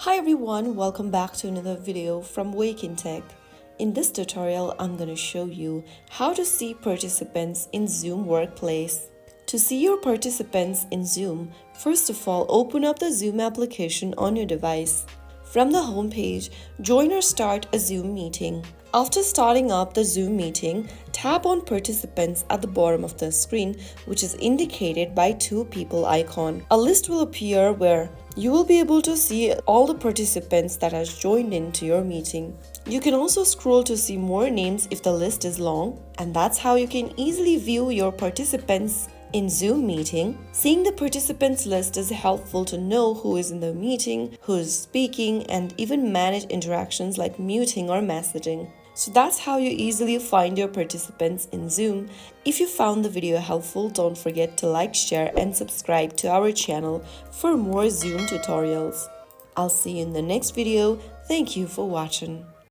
Hi everyone, welcome back to another video from Wake&Tech. In this tutorial, I'm going to show you how to see participants in Zoom Workplace. To see your participants in Zoom, first of all, open up the Zoom application on your device. From the home page, join or start a Zoom meeting. After starting up the Zoom meeting, tap on Participants at the bottom of the screen, which is indicated by two people icon. A list will appear where you will be able to see all the participants that has joined into your meeting. You can also scroll to see more names if the list is long, and that's how you can easily view your participants in Zoom meeting. Seeing the participants list is helpful to know who is in the meeting, who is speaking, and even manage interactions like muting or messaging. So that's how you easily find your participants in Zoom. If you found the video helpful, don't forget to like, share, and subscribe to our channel for more Zoom tutorials. I'll see you in the next video. Thank you for watching.